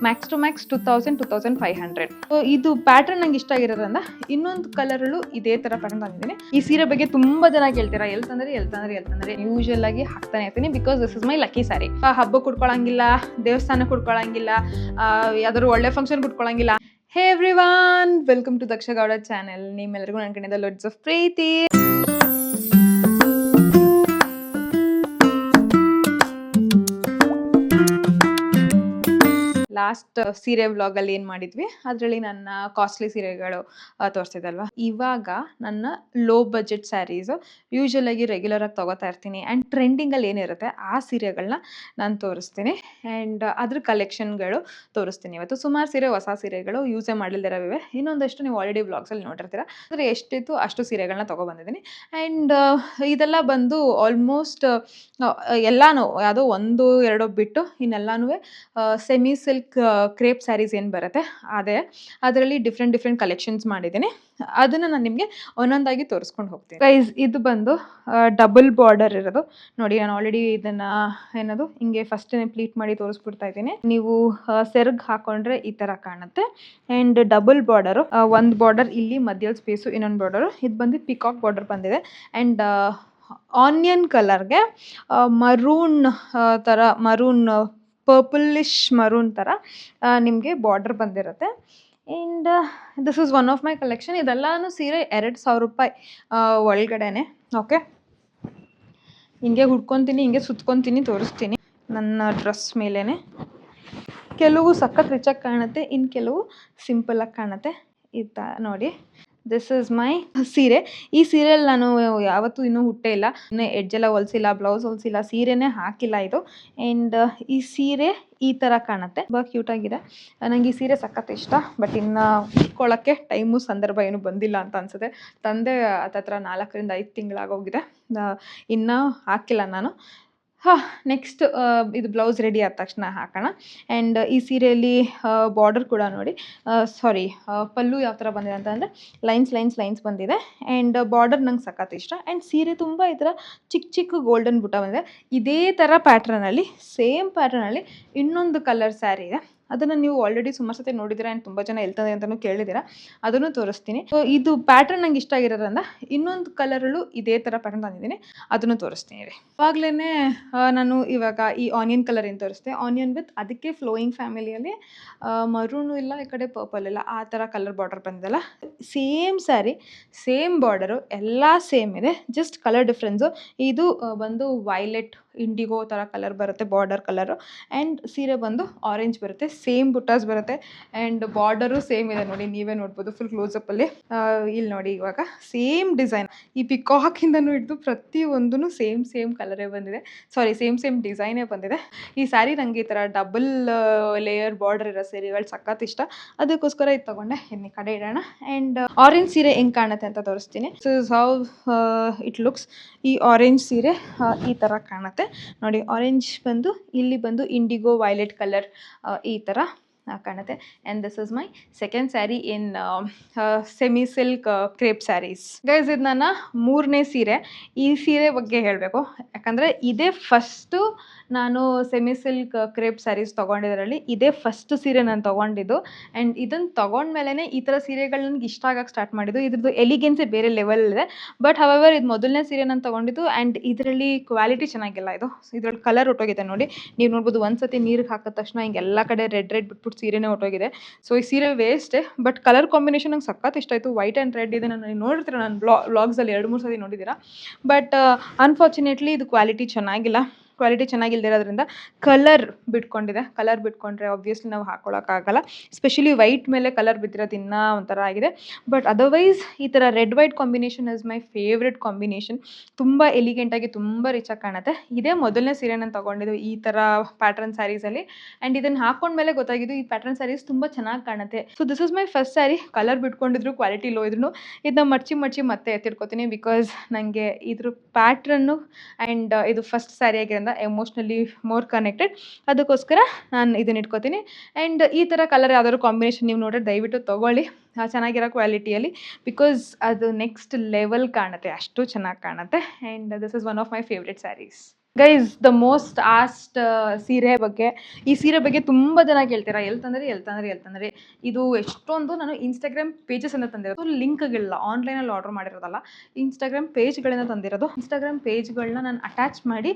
Max to max 2000-2500. ಇದು pattern ನಂಗೆ ಇಷ್ಟ ಆಗಿರೋದ್ರಿಂದ ಇನ್ನೊಂದು ಕಲರಲ್ಲೂ ಇದೇ ತರ ಪ್ಯಾಟರ್ನ್ ತಂದಿದ್ದೀನಿ. ಈ ಸೀರೆ ಬಗ್ಗೆ ತುಂಬಾ ಜನ ಕೇಳ್ತೀರಾ, ಎಲ್ತಂದ್ರೆ ಯೂಶುವಲ್ ಆಗಿ ಹಾಕ್ತಾನೆ ಇರ್ತೀನಿ because this is my lucky sari. ಹಬ್ಬ ಕುಡ್ಕೊಳಂಗಿಲ್ಲ, ದೇವಸ್ಥಾನ ಕುಡ್ಕೊಳಂಗಿಲ್ಲ, ಯಾವ್ದಾದ್ರು ಒಳ್ಳೆ ಫಂಕ್ಷನ್ ಕುಡ್ಕೊಳಂಗಿಲ್ಲ. Hey everyone, welcome to Daksha Gowda channel. ನಿಮ್ಮೆಲ್ಲರಿಗೂ ನನ್ನ ಕಡೆಯಿಂದ ಲೋಡ್ಸ್ ಆಫ್ ಪ್ರೀತಿ. ಲಾಸ್ಟ್ ಸೀರೆ ವ್ಲಾಗ್ ಅಲ್ಲಿ ಏನ್ ಮಾಡಿದ್ವಿ, ಅದರಲ್ಲಿ ನನ್ನ ಕಾಸ್ಟ್ಲಿ ಸೀರೆಗಳು ತೋರಿಸಿದಲ್ವಾ. ಇವಾಗ ನನ್ನ ಲೋ ಬಜೆಟ್ ಸ್ಯಾರೀಸ್ ಯೂಶುವಲ್ ಆಗಿ ರೆಗ್ಯುಲರ್ ಆಗಿ ತಗೋತಾ ಇರ್ತೀನಿ ಅಂಡ್ ಟ್ರೆಂಡಿಂಗ್ ಅಲ್ಲಿ ಏನಿರುತ್ತೆ ಆ ಸೀರೆಗಳನ್ನ ನಾನು ತೋರಿಸ್ತೀನಿ ಅಂಡ್ ಅದ್ರ ಕಲೆಕ್ಷನ್ಗಳು ತೋರಿಸ್ತೀನಿ. ಇವತ್ತು ಸುಮಾರು ಸೀರೆ ಹೊಸ ಸೀರೆಗಳು ಯೂಸೇ ಮಾಡಲಿಲ್ಲದಿರವಿವೆ, ಇನ್ನೊಂದಷ್ಟು ನೀವು ಆಲ್ರೆಡಿ ವ್ಲಾಗ್ಸ್ ಅಲ್ಲಿ ನೋಡಿರ್ತೀರಾ. ಆದರೆ ಎಷ್ಟಿತ್ತು ಅಷ್ಟು ಸೀರೆಗಳನ್ನ ತಗೊಬಂದಿದ್ದೀನಿ ಅಂಡ್ ಇದೆಲ್ಲ ಬಂದು ಆಲ್ಮೋಸ್ಟ್ ಎಲ್ಲಾನು ಯಾವುದೋ ಒಂದು ಎರಡೋ ಬಿಟ್ಟು ಇನ್ನೆಲ್ಲಾನು ಸೆಮಿ ಸಿಲ್ಕ್ ಕ್ರೇಪ್ ಸ್ಯಾರೀಸ್ ಏನು ಬರುತ್ತೆ ಅದೇ, ಅದರಲ್ಲಿ ಡಿಫ್ರೆಂಟ್ ಕಲೆಕ್ಷನ್ಸ್ ಮಾಡಿದ್ದೀನಿ. ಅದನ್ನು ನಾನು ನಿಮಗೆ ಒಂದೊಂದಾಗಿ ತೋರಿಸ್ಕೊಂಡು ಹೋಗ್ತೀನಿ. ಗೈಸ್, ಇದು ಬಂದು ಡಬಲ್ ಬಾರ್ಡರ್ ಇರೋದು ನೋಡಿ. ನಾನು ಆಲ್ರೆಡಿ ಇದನ್ನ ಏನದು ಹಿಂಗೆ ಫಸ್ಟ್ ಪ್ಲೀಟ್ ಮಾಡಿ ತೋರಿಸ್ಬಿಡ್ತಾ ಇದ್ದೀನಿ. ನೀವು ಸೆರ್ಗ್ ಹಾಕೊಂಡ್ರೆ ಈ ತರ ಕಾಣುತ್ತೆ ಅಂಡ್ ಡಬಲ್ ಬಾರ್ಡರ್, ಒಂದು ಬಾರ್ಡರ್ ಇಲ್ಲಿ ಮಧ್ಯ ಸ್ಪೇಸು, ಇನ್ನೊಂದು ಬಾರ್ಡರ್ ಇದು ಬಂದು ಪಿಕಾಕ್ ಬಾರ್ಡರ್ ಬಂದಿದೆ ಅಂಡ್ ಆನಿಯನ್ ಕಲರ್ಗೆ ಮರೂನ್ ತರ, ಮರೂನ್ ಪರ್ಪಲಿಶ್ ಮರೂನ್ ಥರ ನಿಮಗೆ ಬಾರ್ಡರ್ ಬಂದಿರುತ್ತೆ and this is one of my collection. ಇದೆಲ್ಲನೂ ಸೀರೆ 2000 ರೂಪಾಯಿ ಒಳಗಡೆನೆ. ಓಕೆ, ಹಿಂಗೆ ಹುಡ್ಕೊತೀನಿ, ಹಿಂಗೆ ಸುತ್ಕೊತೀನಿ, ತೋರಿಸ್ತೀನಿ ನನ್ನ ಡ್ರೆಸ್ ಮೇಲೇ. ಕೆಲವು ಸಖತ್ ರಿಚಾಗಿ ಕಾಣುತ್ತೆ, ಇನ್ನು ಕೆಲವು ಸಿಂಪಲಾಗಿ ಕಾಣುತ್ತೆ. ಇದು ನೋಡಿ, ದಿಸ್ ಇಸ್ ಮೈ ಸೀರೆ. ಈ ಸೀರೆಯಲ್ಲಿ ನಾನು ಯಾವತ್ತೂ ಇನ್ನೂ ಹುಟ್ಟೇ ಇಲ್ಲ, ಇನ್ನೂ ಎಡ್ಜೆಲ್ಲ ಹೊಲಿಸಿಲ್ಲ, ಬ್ಲೌಸ್ ಹೊಲಿಸಿಲ್ಲ, ಸೀರೆನೇ ಹಾಕಿಲ್ಲ ಇದು. ಆ್ಯಂಡ್ ಈ ಸೀರೆ ಈ ಥರ ಕಾಣುತ್ತೆ, ತುಂಬ ಕ್ಯೂಟಾಗಿದೆ. ನನಗೆ ಈ ಸೀರೆ ಸಖತ್ ಇಷ್ಟ. ಬಟ್ ಇನ್ನು ಉಟ್ಕೊಳ್ಳೋಕ್ಕೆ ಟೈಮು ಸಂದರ್ಭ ಏನು ಬಂದಿಲ್ಲ ಅಂತ ಅನಿಸುತ್ತೆ. ತಂದೆ ಹತ್ತತ್ರ 4-5 ತಿಂಗಳಾಗೋಗಿದೆ, ಇನ್ನೂ ಹಾಕಿಲ್ಲ ನಾನು. ನೆಕ್ಸ್ಟ್ ಇದು ಬ್ಲೌಸ್ ರೆಡಿ ಆದ ತಕ್ಷಣ ಹಾಕೋಣ. ಆ್ಯಂಡ್ ಈ ಸೀರೆಯಲ್ಲಿ ಬಾರ್ಡರ್ ಕೂಡ ನೋಡಿ, ಸಾರಿ ಪಲ್ಲು ಯಾವ ಥರ ಬಂದಿದೆ ಅಂತಂದರೆ ಲೈನ್ಸ್ ಬಂದಿದೆ ಆ್ಯಂಡ್ ಬಾರ್ಡರ್ ನಂಗೆ ಸಖತ್ ಇಷ್ಟ. ಆ್ಯಂಡ್ ಸೀರೆ ತುಂಬ ಈ ಥರ ಚಿಕ್ಕ ಗೋಲ್ಡನ್ ಬುಟ್ಟ ಬಂದಿದೆ. ಇದೇ ಥರ ಪ್ಯಾಟ್ರನಲ್ಲಿ, ಸೇಮ್ ಪ್ಯಾಟ್ರನಲ್ಲಿ ಇನ್ನೊಂದು ಕಲರ್ ಸ್ಯಾರಿ ಇದೆ. ಅದನ್ನು ನೀವು ಆಲ್ರೆಡಿ ಸುಮಾರು ಸತಿ ನೋಡಿದ್ದೀರಾ ಆ್ಯಂಡ್ ತುಂಬ ಜನ ಹೇಳ್ತದೆ ಅಂತಲೂ ಕೇಳಿದ್ದೀರಾ, ಅದನ್ನು ತೋರಿಸ್ತೀನಿ. ಸೊ ಇದು ಪ್ಯಾಟ್ರನ್ ನಂಗೆ ಇಷ್ಟ ಆಗಿರೋದ್ರಿಂದ ಇನ್ನೊಂದು ಕಲರಲ್ಲೂ ಇದೇ ಥರ ಪ್ಯಾಟ್ರನ್ ತಂದಿದ್ದೀನಿ, ಅದನ್ನು ತೋರಿಸ್ತೀನಿ ರೀ. ಆವಾಗಲೇ ನಾನು ಇವಾಗ ಈ ಆನಿಯನ್ ಕಲರ್ ಏನು ತೋರಿಸ್ತೆ, ಆನಿಯನ್ ವಿತ್ ಅದಕ್ಕೆ ಫ್ಲೋಯಿಂಗ್ ಫ್ಯಾಮಿಲಿಯಲ್ಲಿ ಮರೂನು ಇಲ್ಲ, ಈ ಕಡೆ ಪರ್ಪಲ್ ಇಲ್ಲ, ಆ ಥರ ಕಲರ್ ಬಾರ್ಡರ್ ಬಂದಿದೆಲ್ಲ. ಸೇಮ್ ಸ್ಯಾರಿ, ಸೇಮ್ ಬಾರ್ಡರು, ಎಲ್ಲ ಸೇಮ್ ಇದೆ, ಜಸ್ಟ್ ಕಲರ್ ಡಿಫ್ರೆನ್ಸು. ಇದು ಬಂದು ವೈಲೆಟ್ ಇಂಡಿಗೋ ಥರ ಕಲರ್ ಬರುತ್ತೆ ಬಾರ್ಡರ್ ಕಲರು ಆ್ಯಂಡ್ ಸೀರೆ ಬಂದು ಆರೆಂಜ್ ಬರುತ್ತೆ. ಸೇಮ್ ಬುಟ್ಟಾಸ್ ಬರುತ್ತೆ ಆ್ಯಂಡ್ ಬಾರ್ಡರು ಸೇಮ್ ಇದೆ ನೋಡಿ, ನೀವೇ ನೋಡ್ಬೋದು ಫುಲ್ ಕ್ಲೋಸಪ್ಪಲ್ಲಿ. ಇಲ್ಲಿ ನೋಡಿ, ಇವಾಗ ಸೇಮ್ ಡಿಸೈನ್, ಈ ಪಿಕಾಕಿಂದನೂ ಹಿಡಿದು ಪ್ರತಿಯೊಂದೂ ಸೇಮ್ ಕಲರೇ ಬಂದಿದೆ, ಸಾರಿ ಸೇಮ್ ಡಿಸೈನೇ ಬಂದಿದೆ. ಈ ಸ್ಯಾರಿ ನನಗೆ ಈ ಥರ ಡಬಲ್ ಲೇಯರ್ ಬಾರ್ಡರ್ ಇರೋ ಸೀರೆಗಳು ಸಖತ್ ಇಷ್ಟ, ಅದಕ್ಕೋಸ್ಕರ ಇದು ತೊಗೊಂಡೆ. ಇನ್ನು ಕಡೆ ಇಡೋಣ. ಆ್ಯಂಡ್ ಆರೆಂಜ್ ಸೀರೆ ಹೆಂಗೆ ಕಾಣುತ್ತೆ ಅಂತ ತೋರಿಸ್ತೀನಿ. This is how it looks. ಈ ಆರೆಂಜ್ ಸೀರೆ ಈ ಥರ ಕಾಣುತ್ತೆ ನೋಡಿ. ಆರೆಂಜ್ ಬಂದು ಇಲ್ಲಿ ಬಂದು ಇಂಡಿಗೋ ವೈಲೆಟ್ ಕಲರ್ ಈ ಥರ ಕಾಣುತ್ತೆ. And this is my second sari in semi silk crepe saris. Guys, ಇದು ನನ್ನ 3ನೇ ಸೀರೆ. ಈ ಸೀರೆ ಬಗ್ಗೆ ಹೇಳಬೇಕು, ಯಾಕಂದರೆ ಇದೇ ಫಸ್ಟು ನಾನು ಸೆಮಿ ಸಿಲ್ಕ್ ಕ್ರೇಪ್ ಸ್ಯಾರೀಸ್ ತೊಗೊಂಡಿದ್ರಲ್ಲಿ ಇದೇ ಫಸ್ಟ್ ಸೀರೆ ನಾನು ತೊಗೊಂಡಿದ್ದು. ಆ್ಯಂಡ್ ಇದನ್ನು ತೊಗೊಂಡ್ಮೇಲೆ ಈ ಥರ ಸೀರೆಗಳು ನನಗೆ ಇಷ್ಟ ಆಗಕ್ಕೆ ಸ್ಟಾರ್ಟ್ ಮಾಡಿದ್ದು. ಇದ್ರದ್ದು ಎಲಿಗೆನ್ಸೇ ಬೇರೆ ಲೆವೆಲ್ ಇದೆ. ಬಟ್ ಹವೆವರ್ ಇದು ಮೊದಲನೇ ಸೀರೆ ನಾನು ತೊಗೊಂಡಿದ್ದು ಆ್ಯಂಡ್ ಇದರಲ್ಲಿ ಕ್ವಾಲಿಟಿ ಚೆನ್ನಾಗಿಲ್ಲ. ಇದ್ರಲ್ಲಿ ಕಲರ್ ಹೊಟ್ಟೋಗಿದೆ ನೋಡಿ, ನೀವು ನೋಡ್ಬೋದು. ಒಂದು ಸತಿ ನೀರಿಗೆ ಹಾಕಿದ ತಕ್ಷಣ ಹಿಂಗೆ ಎಲ್ಲ ಕಡೆ ರೆಡ್ ಬಿಟ್ಬಿಟ್ಟು ಸೀರೆನೇ ಹೊಟ್ಟೋಗಿದೆ. ಸೊ ಈ ಸೀರೆ ವೇಸ್ಟೇ, ಬಟ್ ಕಲರ್ ಕಾಂಬಿನೇಷನ್ ನಂಗೆ ಸಖತ್ ಇಷ್ಟ ಆಯಿತು. ವೈಟ್ ಆ್ಯಂಡ್ ರೆಡ್ ಇದೆ, ನಾನು ನೋಡಿರ್ತೀರ, ನಾನು ವ್ಲಾಗ್ಸಲ್ಲಿ 2-3 ಸತಿ ನೋಡಿದ್ದೀರಾ. ಬಟ್ ಅನ್ಫಾರ್ಚುನೇಟ್ಲಿ ಇದು ಕ್ವಾಲಿಟಿ ಚೆನ್ನಾಗಿಲ್ದಿರೋದ್ರಿಂದ ಕಲರ್ ಬಿಟ್ಕೊಂಡಿದೆ. ಕಲರ್ ಬಿಟ್ಕೊಂಡ್ರೆ ಆಬ್ವಿಯಸ್ಲಿ ನಾವು ಹಾಕ್ಕೊಳಕ್ಕಾಗಲ್ಲ. ಸ್ಪೆಷಲಿ ವೈಟ್ ಮೇಲೆ ಕಲರ್ ಬಿದ್ದಿರೋದು ಇನ್ನೂ ಒಂಥರ ಆಗಿದೆ. ಬಟ್ ಅದರ್ವೈಸ್ ಈ ಥರ red white combination is my favourite combination. ತುಂಬ ಎಲಿಗೆಂಟಾಗಿ, ತುಂಬ ರಿಚಾಗಿ ಕಾಣುತ್ತೆ. ಇದೇ ಮೊದಲನೇ ಸೀರೆ ನಾನು ತೊಗೊಂಡಿದ್ದು ಈ ಥರ ಪ್ಯಾಟ್ರನ್ ಸ್ಯಾರೀಸಲ್ಲಿ. ಆ್ಯಂಡ್ ಇದನ್ನು ಹಾಕೊಂಡ್ಮೇಲೆ ಗೊತ್ತಾಗಿದ್ದು ಈ ಪ್ಯಾಟ್ರನ್ ಸ್ಯಾರೀಸ್ ತುಂಬ ಚೆನ್ನಾಗಿ ಕಾಣುತ್ತೆ. So this is my first sari. Colour ಬಿಟ್ಕೊಂಡಿದ್ರು, ಕ್ವಾಲಿಟಿ ಲೋ ಇದ್ರು ಇದನ್ನ ಮಡ್ಚಿ ಮತ್ತೆ ಎತ್ತಿಡ್ಕೊತೀನಿ ಬಿಕಾಸ್ ನನಗೆ ಇದ್ರ ಪ್ಯಾಟ್ರನ್ನು ಆ್ಯಂಡ್ ಇದು ಫಸ್ಟ್ ಸ್ಯಾರಿ ಆಗಿರೋದ್ರಿಂದ ಎಮೋಷ್ನಲಿ ಮೋರ್ ಕನೆಕ್ಟೆಡ್, ಅದಕ್ಕೋಸ್ಕರ ನಾನು ಇದನ್ನ ಇಟ್ಕೋತೀನಿ. ಆ್ಯಂಡ್ ಈ ಥರ ಕಲರ್ ಯಾವ್ದಾದ್ರು ಕಾಂಬಿನೇಷನ್ ನೀವು ನೋಡಿದ್ರೆ ದಯವಿಟ್ಟು ತೊಗೊಳ್ಳಿ, ಚೆನ್ನಾಗಿರೋ ಕ್ವಾಲಿಟಿಯಲ್ಲಿ, ಬಿಕಾಸ್ ಅದು ನೆಕ್ಸ್ಟ್ ಲೆವೆಲ್ ಕಾಣುತ್ತೆ, ಅಷ್ಟು ಚೆನ್ನಾಗಿ ಕಾಣುತ್ತೆ. And this is one of my favourite saris. Guys the most asked ಸೀರೆ ಬಗ್ಗೆ, ಈ ಸೀರೆ ಬಗ್ಗೆ ತುಂಬ ಜನ ಕೇಳ್ತೀರಾ, ಎಲ್ಲಿ ತಂದರೆ ಇದು ಎಷ್ಟೊಂದು ನಾನು ಇನ್ಸ್ಟಾಗ್ರಾಮ್ ಪೇಜಸ್ ಇಂದ ತಂದಿರೋದು, ಲಿಂಕ್ಗಳಿಲ್ಲ, ಆನ್ಲೈನಲ್ಲಿ ಆರ್ಡರ್ ಮಾಡಿರೋದಲ್ಲ, ಇನ್ಸ್ಟಾಗ್ರಾಮ್ ಪೇಜ್ಗಳಿಂದ ತಂದಿರೋದು. ಇನ್ಸ್ಟಾಗ್ರಾಮ್ ಪೇಜ್ಗಳನ್ನ ನಾನು ಅಟ್ಯಾಚ್ ಮಾಡಿ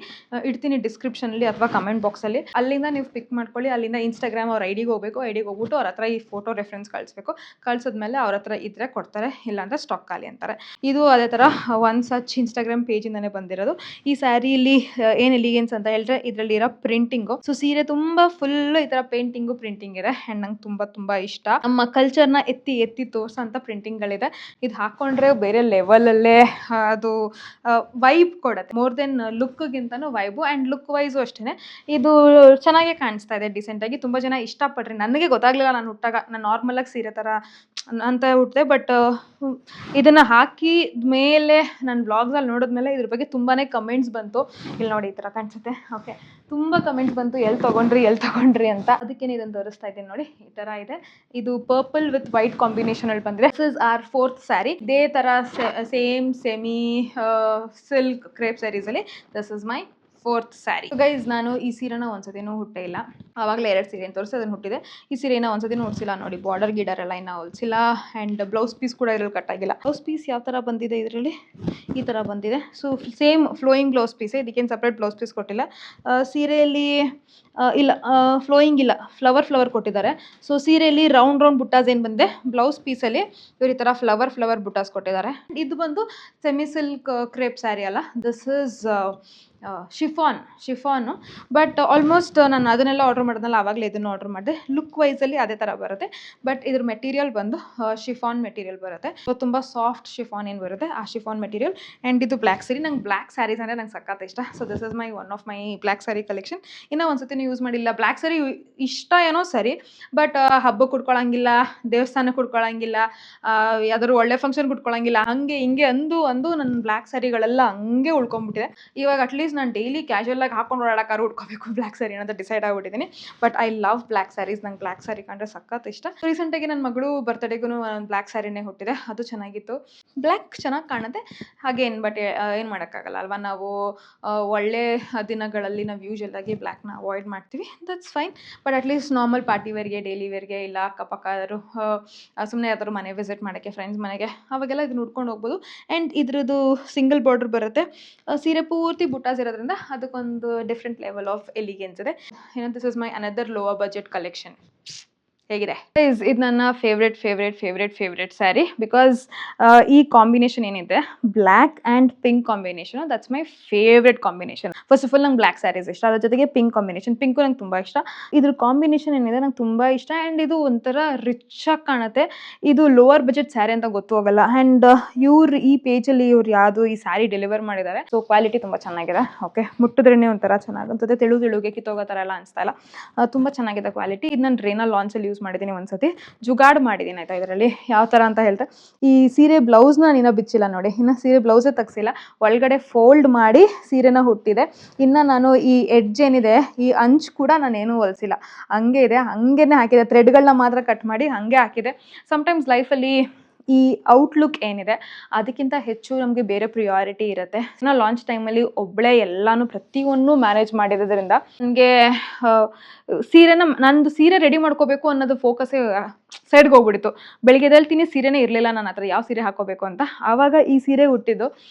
ಇಡ್ತೀನಿ ಡಿಸ್ಕ್ರಿಪ್ಷನಲ್ಲಿ ಅಥವಾ ಕಮೆಂಟ್ ಬಾಕ್ಸಲ್ಲಿ. ಅಲ್ಲಿಂದ ನೀವು ಪಿಕ್ ಮಾಡ್ಕೊಳ್ಳಿ. ಅಲ್ಲಿಂದ ಇನ್ಸ್ಟಾಗ್ರಾಮ್ ಅವ್ರ ಐಡಿಗೆ ಹೋಗಬೇಕು, ಐಡಿಗೆ ಹೋಗ್ಬಿಟ್ಟು ಅವ್ರ ಹತ್ರ ಈ ಫೋಟೋ ರೆಫರೆನ್ಸ್ ಕಳಿಸ್ಬೇಕು. ಕಳ್ಸಿದ್ಮೇಲೆ ಅವ್ರ ಹತ್ರ ಇದ್ರೆ ಕೊಡ್ತಾರೆ, ಇಲ್ಲಾಂದ್ರೆ ಸ್ಟಾಕ್ ಖಾಲಿ ಅಂತಾರೆ. ಇದು ಅದೇ ಥರ ಒನ್ ಸಚ್ ಇನ್ಸ್ಟಾಗ್ರಾಮ್ ಪೇಜಿಂದನೇ ಬಂದಿರೋದು. ಈ ಸ್ಯಾರಿಲಿ ಏನು ಎಲಿಗೆನ್ಸ್ ಅಂತ ಹೇಳಿದ್ರೆ ಇದರಲ್ಲಿ ಇರೋ ಪ್ರಿಂಟಿಂಗು. ಸೊ ಸೀರೆ ತುಂಬಾ ಫುಲ್ ಈ ತರ ಪ್ರಿಂಟಿಂಗ್ ಇದೆ ಅಂಡ್ ನಂಗೆ ತುಂಬಾ ಇಷ್ಟ. ನಮ್ಮ ಕಲ್ಚರ್ನ ಎತ್ತಿ ಎತ್ತಿ ತೋರ್ಸೋಂಥ ಪ್ರಿಂಟಿಂಗ್ಗಳಿದೆ. ಇದು ಹಾಕೊಂಡ್ರೆ ಬೇರೆ ಲೆವೆಲಲ್ಲೇ ಅದು ವೈಬ್ ಕೊಡುತ್ತೆ. ಮೋರ್ ದೆನ್ ಲುಕ್ಗಿಂತನೂ ವೈಬು ಆ್ಯಂಡ್ ಲುಕ್ ವೈಸು ಅಷ್ಟೇ ಇದು ಚೆನ್ನಾಗೇ ಕಾಣಿಸ್ತಾ ಇದೆ ಡಿಸೆಂಟಾಗಿ. ತುಂಬ ಜನ ಇಷ್ಟಪಟ್ರಿ. ನನಗೆ ಗೊತ್ತಾಗಲಿಲ್ಲ, ನಾನು ಹುಟ್ಟಾಗ ನಾನು ನಾರ್ಮಲಾಗಿ ಸೀರೆ ಥರ ಅಂತ ಹುಟ್ಟಿದೆ. ಬಟ್ ಇದನ್ನು ಹಾಕಿದ ಮೇಲೆ ನನ್ನ ಬ್ಲಾಗ್ಸಲ್ಲಿ ನೋಡಿದ್ಮೇಲೆ ಇದ್ರ ಬಗ್ಗೆ ತುಂಬಾ ಕಮೆಂಟ್ಸ್ ಬಂತು. ಇಲ್ಲಿ ನೋಡಿ ಈ ಥರ ಕಾಣಿಸುತ್ತೆ. ಓಕೆ, ತುಂಬ ಕಮೆಂಟ್ಸ್ ಬಂತು, ಎಲ್ಲಿ ತೊಗೊಂಡ್ರಿ ಅಂತ. ಅದಕ್ಕೇನೆ ಇದನ್ನು ತೋರಿಸ್ತಾ ಇದ್ದೀನಿ ನೋಡಿ. ಈ ಥರ ಇದೆ. ಇದು ಪರ್ಪಲ್ ವಿತ್ ವೈಟ್ ಕಾಂಬಿನೇಷನಲ್ಲಿ ಬಂದಿದೆ. This is our 4th sari. ಇದೇ ಥರ ಸೇಮ್ ಸೆಮಿ ಸಿಲ್ಕ್ ಕ್ರೇಪ್ ಸ್ಯಾರೀಸಲ್ಲಿ this is my 4th sari. Guys ನಾನು ಈ ಸೀರೆನ ಒಂದ್ಸತಿನೂ ಹುಟ್ಟೇ ಇಲ್ಲ. ಆವಾಗಲೇ 2 ಸೀರೆ ತೋರಿಸಿ ಅದನ್ನು ಹುಟ್ಟಿದೆ. ಈ ಸೀರೆನ ಒಂದ್ಸತಿನೂ ಹುಟ್ಟಿಸಿಲ್ಲ ನೋಡಿ. ಬಾರ್ಡರ್ ಗಿಡರ್ ಎಲ್ಲ ಇನ್ನೂ ಹೊಲಿಸಿಲ್ಲ ಆ್ಯಂಡ್ ಬ್ಲೌಸ್ ಪೀಸ್ ಕೂಡ ಇದ್ರಲ್ಲಿ ಕಟ್ ಆಗಿಲ್ಲ. ಬ್ಲೌಸ್ ಪೀಸ್ ಯಾವ ಥರ ಬಂದಿದೆ ಇದರಲ್ಲಿ, ಈ ಥರ ಬಂದಿದೆ. ಸೊ ಸೇಮ್ ಫ್ಲೋಯಿಂಗ್ ಬ್ಲೌಸ್ ಪೀಸೇ, ಇದಕ್ಕೇನು ಸಪ್ರೇಟ್ ಬ್ಲೌಸ್ ಪೀಸ್ ಕೊಟ್ಟಿಲ್ಲ. ಸೀರೆಯಲ್ಲಿ ಇಲ್ಲ ಫ್ಲೋಯಿಂಗ್ ಇಲ್ಲ, ಫ್ಲವರ್ ಕೊಟ್ಟಿದ್ದಾರೆ. ಸೊ ಸೀರೆಯಲ್ಲಿ ರೌಂಡ್ ಬುಟ್ಟಾಸ್ ಏನು ಬಂದಿದೆ, ಬ್ಲೌಸ್ ಪೀಸಲ್ಲಿ ಇವ್ರು ಈ ಥರ ಫ್ಲವರ್ ಬುಟ್ಟಾಸ್ ಕೊಟ್ಟಿದ್ದಾರೆ. ಇದು ಬಂದು ಸೆಮಿ ಸಿಲ್ಕ್ ಕ್ರೇಪ್ ಸ್ಯಾರಿ ಅಲ್ಲ, this is chiffon. But almost ನಾನು ಅದನ್ನೆಲ್ಲ ಆರ್ಡರ್ ಮಾಡಿದ್ನಲ್ಲ, ಆವಾಗಲೇ ಇದನ್ನು ಆರ್ಡರ್ ಮಾಡಿದೆ. ಲುಕ್ ವೈಸಲ್ಲಿ ಅದೇ ಥರ ಬರುತ್ತೆ. ಬಟ್ ಇದ್ರ ಮೆಟೀರಿಯಲ್ ಬಂದು ಶಿಫಾನ್ ಮೆಟೀರಿಯಲ್ ಬರುತ್ತೆ. ಸೊ ತುಂಬ ಸಾಫ್ಟ್ ಶಿಫಾನ್ ಏನು ಬರುತ್ತೆ, ಆ ಶಿಫಾನ್ ಮೆಟೀರಿಯಲ್. ಆ್ಯಂಡ್ ಇದು ಬ್ಲ್ಯಾಕ್ ಸ್ಯಾರಿ. ನಂಗೆ ಬ್ಲ್ಯಾಕ್ ಸ್ಯಾರೀಸ್ ಅಂದರೆ ನಂಗೆ ಸಖತ್ ಇಷ್ಟ. So this is one of my black sari collection. ಇನ್ನೂ ಒಂದ್ಸತಿ ಯೂಸ್ ಮಾಡಿಲ್ಲ. ಬ್ಲ್ಯಾಕ್ ಸ್ಯಾರಿ ಇಷ್ಟ ಏನೋ ಸರಿ, ಬಟ್ ಹಬ್ಬಕ್ಕೆ ಉಟ್ಕೊಳ್ಳೋಂಗಿಲ್ಲ, ದೇವಸ್ಥಾನಕ್ಕೆ ಉಟ್ಕೊಳ್ಳೋಂಗಿಲ್ಲ, ಯಾವ್ದಾದ್ರು ಒಳ್ಳೆ ಫಂಕ್ಷನ್ಗೆ ಉಟ್ಕೊಳ್ಳೋಂಗಿಲ್ಲ, ಹಂಗೆ ಹಿಂಗೆ ಅಂದು ನನ್ನ ಬ್ಲ್ಯಾಕ್ ಸ್ಯಾರಿಗಳೆಲ್ಲ ಹಂಗೆ ಉಳ್ಕೊಂಡ್ಬಿಟ್ಟಿದೆ. ಇವಾಗ ಅಟ್ಲೀಸ್ಟ್ ನಾನು ಡೈಲಿ ಕ್ಯಾಶುವಲಾಗಿ ಹಾಕೊಂಡು ಓಡಾಡೋಕ್ಕಾರು ಉಟ್ಕೋಬೇಕು ಬ್ಲ್ಯಾಕ್ ಸ್ಯಾರಿ ಅಂತ ಡಿಸೈಡ್ ಆಗಿಬಿಟ್ಟಿದ್ದೀನಿ. But I love black saris. ನಂಗೆ ಬ್ಲ್ಯಾಕ್ ಸ್ಯಾರಿ ಕಂಡ್ರೆ ಸಖತ್ ಇಷ್ಟ. ರೀಸೆಂಟಾಗಿ ನನ್ನ ಮಗಳು ಬರ್ತ್ಡೇಗೂ ಒಂದು ಬ್ಲ್ಯಾಕ್ ಸ್ಯಾರಿನೇ ಹುಟ್ಟಿದೆ, ಅದು ಚೆನ್ನಾಗಿತ್ತು. ಬ್ಲ್ಯಾಕ್ ಚೆನ್ನಾಗಿ ಕಾಣುತ್ತೆ ಹಾಗೇನು, ಬಟ್ ಏನು ಮಾಡೋಕ್ಕಾಗಲ್ಲ ಅಲ್ವಾ. ನಾವು ಒಳ್ಳೆ ದಿನಗಳಲ್ಲಿ ನಾವು ಯೂಶಲಾಗಿ ಬ್ಲ್ಯಾಕ್ನ ಅವಾಯ್ಡ್ ಮಾಡ್ತೀವಿ, that's fine. But at least normal party ವೇರ್ಗೆ, ಡೈಲಿ ವೇರ್ಗೆ, ಇಲ್ಲ ಅಕ್ಕಪಕ್ಕ ಯಾರು ಸುಮ್ಮನೆ ಯಾವ್ದಾದ್ರು ಮನೆ ವಿಸಿಟ್ ಮಾಡೋಕ್ಕೆ, ಫ್ರೆಂಡ್ಸ್ ಮನೆಗೆ, ಅವಾಗೆಲ್ಲ ಇದನ್ನ ಉಟ್ಕೊಂಡು ಹೋಗ್ಬೋದು. ಆ್ಯಂಡ್ ಇದ್ರದ್ದು ಸಿಂಗಲ್ ಬಾರ್ಡರ್ ಬರುತ್ತೆ. ಸೀರೆ ಪೂರ್ತಿ ಬುಟ್ಟಾಸ್ ಇರೋದ್ರಿಂದ ಅದಕ್ಕೊಂದು ಡಿಫ್ರೆಂಟ್ ಲೆವೆಲ್ ಆಫ್ ಎಲಿಗೆನ್ಸ್ ಇದೆ. This is my another lower budget collection. ಹೇಗಿದೆ ಇದು ನನ್ನ ಫೇವ್ರೆಟ್ ಸ್ಯಾರಿ. ಬಿಕಾಸ್ ಈ ಕಾಂಬಿನೇಷನ್ ಏನಿದೆ, black and pink combination, that's my favourite combination. First of all ನಂಗೆ ಬ್ಲ್ಯಾಕ್ ಸ್ಯಾರೀಸ್ ಇಷ್ಟ, ಅದ್ರ ಜೊತೆಗೆ ಪಿಂಕ್ ಕಾಂಬಿನೇಷನ್, ಪಿಂಕು ನಂಗೆ ತುಂಬ ಇಷ್ಟ. ಇದ್ರ ಕಾಂಬಿನೇಷನ್ ಏನಿದೆ ನಂಗೆ ತುಂಬ ಇಷ್ಟ. ಆ್ಯಂಡ್ ಇದು ಒಂಥರ ರಿಚ್ ಆಗಿ ಕಾಣುತ್ತೆ. ಇದು ಲೋವರ್ ಬಜೆಟ್ ಸ್ಯಾರಿ ಅಂತ ಗೊತ್ತು ಹೋಗಲ್ಲ. ಆ್ಯಂಡ್ ಇವ್ರು ಈ ಪೇಜಲ್ಲಿ ಯಾವುದು ಈ ಸ್ಯಾರಿ ಡೆಲಿವರ್ ಮಾಡಿದ್ದಾರೆ. ಸೊ ಕ್ವಾಲಿಟಿ ತುಂಬ ಚೆನ್ನಾಗಿದೆ. ಓಕೆ, ಮುಟ್ಟಿದ್ರೇ ಒಂಥರ ಚೆನ್ನಾಗಿ ಅನ್ಸುತ್ತೆ. ತೆಳುಗೆ ಕಿತ್ತೋಗೋ ಥರ ಎಲ್ಲ ಅನಿಸ್ತಾ ಇಲ್ಲ, ತುಂಬ ಚೆನ್ನಾಗಿದೆ ಕ್ವಾಲಿಟಿ. ಇದು ನಾನು ರೇನಾ ಲಾಂಚಲ್ಲಿ ಯೂಸ್ ಮಾಡಿದ್ದೀನಿ ಒಂದ್ಸತಿ, ಜುಗಾಡ್ ಮಾಡಿದ್ದೀನಿ ಆಯ್ತಾ. ಇದರಲ್ಲಿ ಯಾವ ಥರ ಅಂತ ಹೇಳ್ತಾರೆ, ಈ ಸೀರೆ ಬ್ಲೌಸ್ನ ನಾನು ಇನ್ನೂ ಬಿಚ್ಚಿಲ್ಲ ನೋಡಿ, ಇನ್ನು ಸೀರೆ ಬ್ಲೌಸೇ ತೆಗ್ಸಿಲ್ಲ. ಒಳಗಡೆ ಫೋಲ್ಡ್ ಮಾಡಿ ಸೀರೆನ ಹುಟ್ಟಿದೆ. ಇನ್ನು ನಾನು ಈ ಎಡ್ಜ್ ಏನಿದೆ, ಈ ಅಂಚು ಕೂಡ ನಾನೇನು ಹೊಲಿಸಿಲ್ಲ, ಹಂಗೆ ಇದೆ, ಹಂಗೇನೆ ಹಾಕಿದೆ. ಥ್ರೆಡ್ಗಳನ್ನ ಮಾತ್ರ ಕಟ್ ಮಾಡಿ ಹಂಗೆ ಹಾಕಿದೆ. ಸಮ್ಟೈಮ್ಸ್ ಲೈಫಲ್ಲಿ ಈ ಔಟ್ಲುಕ್ ಏನಿದೆ ಅದಕ್ಕಿಂತ ಹೆಚ್ಚು ನಮಗೆ ಬೇರೆ ಪ್ರಿಯಾರಿಟಿ ಇರುತ್ತೆ. ನಾನು ಲಾಂಚ್ ಟೈಮಲ್ಲಿ ಒಬ್ಬಳೇ ಎಲ್ಲನೂ ಪ್ರತಿಯೊಂದು ಮ್ಯಾನೇಜ್ ಮಾಡಿರೋದ್ರಿಂದ ನನಗೆ ನಂದು ಸೀರೆ ರೆಡಿ ಮಾಡ್ಕೋಬೇಕು ಅನ್ನೋದು ಫೋಕಸ್ಸೇ ಸೈಡ್ಗೆ ಹೋಗ್ಬಿಟ್ಟಿತ್ತು. ಬೆಳಿಗ್ಗೆ ಎದ್ದೇಳ್ತೀನಿ, ಸೀರೆನೇ ಇರಲಿಲ್ಲ ನನ್ನ ಹತ್ರ, ಯಾವ ಸೀರೆ ಹಾಕೋಬೇಕು ಅಂತ. ಆವಾಗ ಈ ಸೀರೆ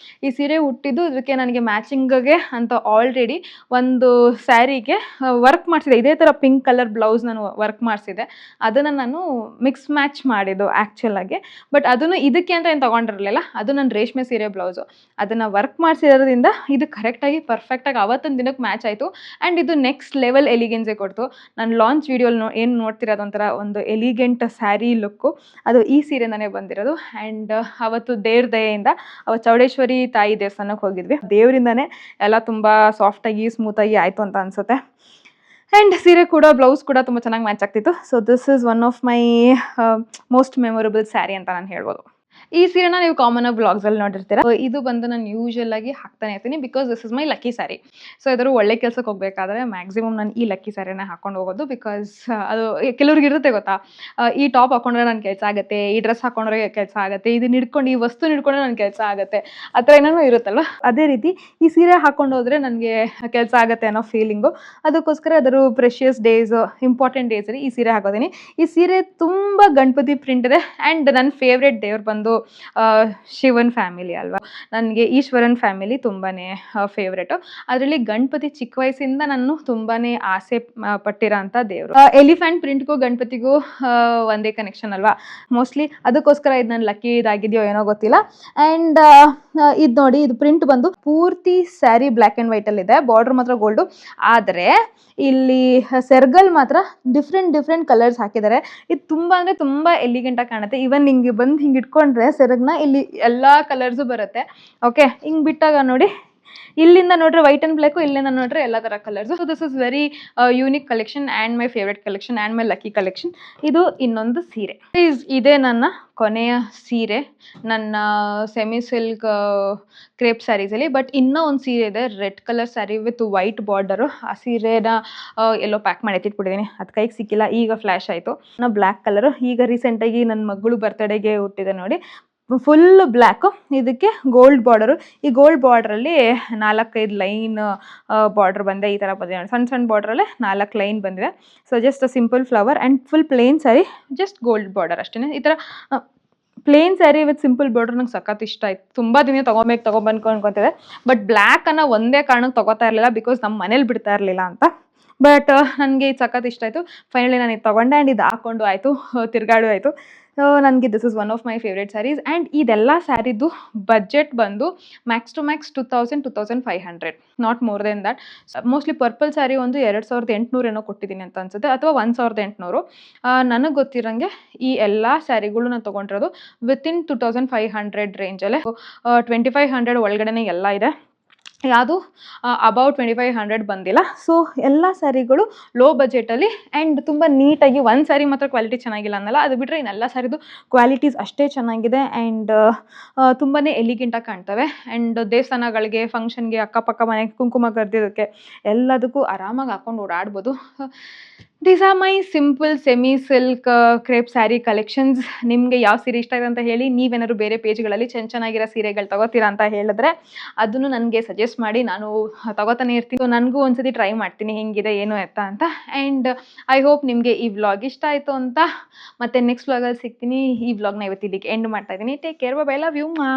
ಹುಟ್ಟಿದ್ದು ಇದಕ್ಕೆ ನನಗೆ ಮ್ಯಾಚಿಂಗ್ಗೆ ಅಂತ ಆಲ್ರೆಡಿ ಒಂದು ಸ್ಯಾರಿಗೆ ವರ್ಕ್ ಮಾಡಿಸಿದೆ. ಇದೇ ಥರ ಪಿಂಕ್ ಕಲರ್ ಬ್ಲೌಸ್ ನಾನು ವರ್ಕ್ ಮಾಡಿಸಿದೆ. ಅದನ್ನು ನಾನು ಮಿಕ್ಸ್ ಮ್ಯಾಚ್ ಮಾಡಿದ್ದು ಆ್ಯಕ್ಚುಲಾಗಿ. ಬಟ್ ಅದನ್ನು ಇದಕ್ಕೆ ಅಂತ ಏನು ತೊಗೊಂಡಿರಲಿಲ್ಲ, ಅದು ನನ್ನ ರೇಷ್ಮೆ ಸೀರೆ ಬ್ಲೌಸು. ಅದನ್ನು ವರ್ಕ್ ಮಾಡಿಸಿರೋದ್ರಿಂದ ಇದು ಕರೆಕ್ಟಾಗಿ ಪರ್ಫೆಕ್ಟಾಗಿ ಅವತ್ತಿನ ದಿನಕ್ಕೆ ಮ್ಯಾಚ್ ಆಯಿತು. ಆ್ಯಂಡ್ ಇದು ನೆಕ್ಸ್ಟ್ ಲೆವೆಲ್ ಎಲಿಗೆನ್ಸೇ ಕೊಡ್ತು. ನಾನು ಲಾಂಚ್ ವೀಡಿಯೋಲಿ ಏನು ನೋಡ್ತಿರೋದೊಂಥರ ಒಂದು ಎಲಿಗೆಂಟ್ ಸ್ಯಾರಿ ಲುಕ್ಕು, ಅದು ಈ ಸೀರೆಯಿಂದನೇ ಬಂದಿರೋದು. ಆ್ಯಂಡ್ ಅವತ್ತು ದೇವ್ರ ದಯೆಯಿಂದ ಅವತ್ತು ಚೌಡೇಶ್ವರಿ ತಾಯಿ ದೇವಸ್ಥಾನಕ್ಕೆ ಹೋಗಿದ್ವಿ. ದೇವರಿಂದನೇ ಎಲ್ಲ ತುಂಬ ಸಾಫ್ಟಾಗಿ ಸ್ಮೂತಾಗಿ ಆಯಿತು ಅಂತ ಅನಿಸುತ್ತೆ. ಆ್ಯಂಡ್ ಸೀರೆ ಕೂಡ, ಬ್ಲೌಸ್ ಕೂಡ ತುಂಬ ಚೆನ್ನಾಗಿ ಮ್ಯಾಚ್ ಆಗ್ತಿತ್ತು. So this is one of my most memorable sari ಅಂತ ನಾನು ಹೇಳ್ಬೋದು. ಈ ಸೀರೆನ ನೀವು ಕಾಮನ್ ಆಗಿ ಬ್ಲಾಗ್ಸ್ ಅಲ್ಲಿ ನೋಡಿರ್ತೀರಾ. ಇದು ಬಂದು ನಾನು ಯೂಶುವಲ್ ಆಗಿ ಹಾಕ್ತಾನೆ ಇರ್ತೀನಿ because this is my lucky sari. So ಯಾವ್ದಾದ್ರು ಒಳ್ಳೆ ಕೆಲ್ಸಕ್ಕೆ ಹೋಗ್ಬೇಕಾದ್ರೆ ಮ್ಯಾಕ್ಸಿಮಮ್ ನಾನು ಈ ಲಕ್ಕಿ ಸ್ಯಾರಿನ ಹಾಕೊಂಡು ಹೋಗೋದು. ಬಿಕಾಸ್ ಅದು ಕೆಲವ್ರಿಗೆ ಇರುತ್ತೆ ಗೊತ್ತಾ, ಈ ಟಾಪ್ ಹಾಕೊಂಡ್ರೆ ನನ್ನ ಕೆಲಸ ಆಗುತ್ತೆ, ಈ ಡ್ರೆಸ್ ಹಾಕೊಂಡ್ರೆ ಕೆಲಸ ಆಗುತ್ತೆ, ಇದನ್ನ ಹಿಡ್ಕೊಂಡು ಈ ವಸ್ತು ಹಿಡ್ಕೊಂಡ್ರೆ ನನ್ನ ಕೆಲಸ ಆಗುತ್ತೆ, ಆ ಥರ ಏನೇನೋ ಇರುತ್ತಲ್ವ. ಅದೇ ರೀತಿ ಈ ಸೀರೆ ಹಾಕೊಂಡು ಹೋದ್ರೆ ನನಗೆ ಕೆಲಸ ಆಗುತ್ತೆ ಅನ್ನೋ ಫೀಲಿಂಗು. ಅದಕ್ಕೋಸ್ಕರ ಅದರ ಪ್ರೆಷಿಯಸ್ ಡೇಸ್, ಇಂಪಾರ್ಟೆಂಟ್ ಡೇಸಲ್ಲಿ ಈ ಸೀರೆ ಹಾಕೋತೀನಿ. ಈ ಸೀರೆ ತುಂಬ ಗಣಪತಿ ಪ್ರಿಂಟ್ ಇದೆ. ಆ್ಯಂಡ್ ನನ್ನ ಫೇವ್ರೆಟ್ ದೇವ್ರು ಬಂದು ಶಿವನ್ ಫ್ಯಾಮಿಲಿ ಅಲ್ವಾ. ನನಗೆ ಈಶ್ವರನ್ ಫ್ಯಾಮಿಲಿ ತುಂಬಾ ಫೇವ್ರೇಟು. ಅದರಲ್ಲಿ ಗಣಪತಿ ಚಿಕ್ಕ ವಯಸ್ಸಿಂದ ನಾನು ತುಂಬಾ ಆಸೆ ಪಟ್ಟಿರೋ ಅಂಥ ದೇವರು. ಎಲಿಫೆಂಟ್ ಪ್ರಿಂಟ್ಗೂ ಗಣಪತಿಗೂ ಒಂದೇ ಕನೆಕ್ಷನ್ ಅಲ್ವಾ ಮೋಸ್ಟ್ಲಿ. ಅದಕ್ಕೋಸ್ಕರ ಇದು ನನ್ನ ಲಕ್ಕಿ ಇದಾಗಿದೆಯೋ ಏನೋ ಗೊತ್ತಿಲ್ಲ. ಆ್ಯಂಡ್ ಇದು ನೋಡಿ, ಇದು ಪ್ರಿಂಟ್ ಬಂದು ಪೂರ್ತಿ ಸ್ಯಾರಿ ಬ್ಲ್ಯಾಕ್ ಆ್ಯಂಡ್ ವೈಟಲ್ಲಿದೆ, ಬಾರ್ಡರ್ ಮಾತ್ರ ಗೋಲ್ಡು. ಆದರೆ ಇಲ್ಲಿ ಸೆರ್ಗಲ್ ಮಾತ್ರ ಡಿಫ್ರೆಂಟ್ ಕಲರ್ಸ್ ಹಾಕಿದ್ದಾರೆ. ಇದು ತುಂಬ ಅಂದರೆ ತುಂಬ ಎಲಿಗೆಂಟಾಗಿ ಕಾಣುತ್ತೆ. ಈವನ್ ಹಿಂಗೆ ಬಂದು ಹಿಂಗೆ ಇಟ್ಕೊಂಡ್ರೆ ಸೆರಗ್ನ ಇಲ್ಲಿ ಎಲ್ಲ ಕಲರ್ಸು ಬರುತ್ತೆ. ಓಕೆ, ಹಿಂಗೆ ಬಿಟ್ಟಾಗ ನೋಡಿ, ಇಲ್ಲಿಂದ ನೋಡ್ರೆ ವೈಟ್ ಆ್ಯಂಡ್ ಬ್ಲ್ಯಾಕು, ಇಲ್ಲಿಂದ ನೋಡ್ರೆ ಎಲ್ಲ ಥರ colours. So this is very unique collection and my favourite collection and my lucky collection. ಇದು ಇನ್ನೊಂದು ಸೀರೆ. ಇದೇ ನನ್ನ ಕೊನೆಯ ಸೀರೆ ನನ್ನ ಸೆಮಿ ಸಿಲ್ಕ್ ಕ್ರೇಪ್ ಸ್ಯಾರೀಸಲ್ಲಿ. ಬಟ್ ಇನ್ನೂ ಒಂದು ಸೀರೆ ಇದೆ, red colour sari with white border. ಆ ಸೀರೆನ ಎಲ್ಲೋ ಪ್ಯಾಕ್ ಮಾಡಿ ಎತ್ತಿಟ್ಬಿಟ್ಟಿದ್ದೀನಿ, ಅದು ಕೈಗೆ ಸಿಕ್ಕಿಲ್ಲ, ಈಗ ಫ್ಲ್ಯಾಶ್ ಆಯಿತು. ಬ್ಲ್ಯಾಕ್ ಕಲರು ಈಗ ರೀಸೆಂಟಾಗಿ ನನ್ನ ಮಗಳು ಬರ್ತಡೆಗೆ ಹುಟ್ಟಿದೆ ನೋಡಿ, ಫುಲ್ ಬ್ಲ್ಯಾಕು, ಇದಕ್ಕೆ ಗೋಲ್ಡ್ ಬಾರ್ಡರು. ಈ ಗೋಲ್ಡ್ ಬಾರ್ಡ್ರಲ್ಲಿ 4-5 ಲೈನ್ ಬಾರ್ಡರ್ ಬಂದೆ, ಈ ಥರ ಬಂದಿದೆ. ಸಣ್ಣ ಬಾರ್ಡ್ರಲ್ಲೇ 4 ಲೈನ್ ಬಂದಿದೆ. So just simple flower and full plain sari, just gold border ಅಷ್ಟೇ. ಈ ಥರ plain sari with simple border ನಂಗೆ ಸಖತ್ ಇಷ್ಟ ಆಯ್ತು. ತುಂಬ ದಿನ ತೊಗೊಂಬಂದ್ಕೊಂಡು ಅನ್ಕೊತಿದ್ದೆ. ಬಟ್ ಬ್ಲ್ಯಾಕನ್ನು ಒಂದೇ ಕಾರಣಕ್ಕೆ ತೊಗೋತಾ ಇರಲಿಲ್ಲ, ಬಿಕಾಸ್ ನಮ್ಮ ಮನೇಲಿ ಬಿಡ್ತಾ ಇರಲಿಲ್ಲ ಅಂತ. ಬಟ್ ನನಗೆ ಇದು ಸಖತ್ ಇಷ್ಟ ಆಯಿತು. ಫೈನಲಿ ನಾನು ಇದು ತೊಗೊಂಡೆ ಆ್ಯಂಡ್ ಇದು ಹಾಕ್ಕೊಂಡು ಆಯಿತು, ತಿರುಗಾಡು ಆಯಿತು. ಸೊ ನನಗೆ this is one of my favourite saris. And ಇದೆಲ್ಲ ಸ್ಯಾರಿದು ಬಜೆಟ್ ಬಂದು max to max 2000-2500, not more than that. Mostly purple sari ಒಂದು 2800 ಏನೋ ಕೊಟ್ಟಿದ್ದೀನಿ ಅಂತ ಅನ್ಸುತ್ತೆ, ಅಥವಾ 1800. ನನಗೆ ಗೊತ್ತಿರೋಂಗೆ ಈ ಎಲ್ಲ ಸ್ಯಾರಿಗಳು ನಾನು ತೊಗೊಂಡಿರೋದು ವಿತಿನ್ 2500 ರೇಂಜಲ್ಲೇ. 2500 ಒಳಗಡೆ ಎಲ್ಲ ಇದೆ, ಯಾವುದು ಅಬೌಟ್ 2500 ಬಂದಿಲ್ಲ. ಸೊ ಎಲ್ಲ ಸ್ಯಾರಿಗಳು ಲೋ ಬಜೆಟಲ್ಲಿ ಆ್ಯಂಡ್ ತುಂಬ ನೀಟಾಗಿ. ಒಂದು ಸ್ಯಾರಿ ಮಾತ್ರ ಕ್ವಾಲಿಟಿ ಚೆನ್ನಾಗಿಲ್ಲ ಅನ್ನಲ್ಲ, ಅದು ಬಿಟ್ಟರೆ ಇನ್ನೆಲ್ಲ ಸ್ಯಾರಿದು ಕ್ವಾಲಿಟೀಸ್ ಅಷ್ಟೇ ಚೆನ್ನಾಗಿದೆ. ಆ್ಯಂಡ್ ತುಂಬಾ ಎಲಿಗೆಂಟಾಗಿ ಕಾಣ್ತವೆ. ಆ್ಯಂಡ್ ದೇವಸ್ಥಾನಗಳಿಗೆ, ಫಂಕ್ಷನ್ಗೆ, ಅಕ್ಕಪಕ್ಕ ಮನೆಗೆ ಕುಂಕುಮ ಕರೆದಿದ್ದಕ್ಕೆ ಎಲ್ಲದಕ್ಕೂ ಆರಾಮಾಗಿ ಹಾಕೊಂಡು ಓಡಾಡ್ಬೋದು. These are my simple semi silk crepe sari collections. ನಿಮಗೆ ಯಾವ ಸೀರೆ ಇಷ್ಟ ಇದೆ ಅಂತ ಹೇಳಿ. ನೀವೇನಾದ್ರು ಬೇರೆ ಪೇಜ್ಗಳಲ್ಲಿ ಚೆನ್ನಾಗಿರೋ ಸೀರೆಗಳು ತಗೋತೀರಾ ಅಂತ ಹೇಳಿದ್ರೆ ಅದನ್ನು ನನಗೆ ಸಜೆಸ್ಟ್ ಮಾಡಿ, ನಾನು ತಗೋತಾನೆ ಇರ್ತೀನಿ. ಸೊ ನನಗೂ ಒಂದ್ಸತಿ ಟ್ರೈ ಮಾಡ್ತೀನಿ ಹೆಂಗಿದೆ ಏನು ಎತ್ತ ಅಂತ. ಆ್ಯಂಡ್ ಐ ಹೋಪ್ ನಿಮಗೆ ಈ ವ್ಲಾಗ್ ಇಷ್ಟ ಆಯಿತು ಅಂತ. ಮತ್ತೆ ನೆಕ್ಸ್ಟ್ ವ್ಲಾಗಲ್ಲಿ ಸಿಗ್ತೀನಿ. ಈ ವ್ಲಾಗ್ನ ಇವತ್ತು ಇಲ್ಲಿಗೆ ಎಂಡ್ ಮಾಡ್ತಾ ಇದ್ದೀನಿ. Take care, bye, love you ಮಾ.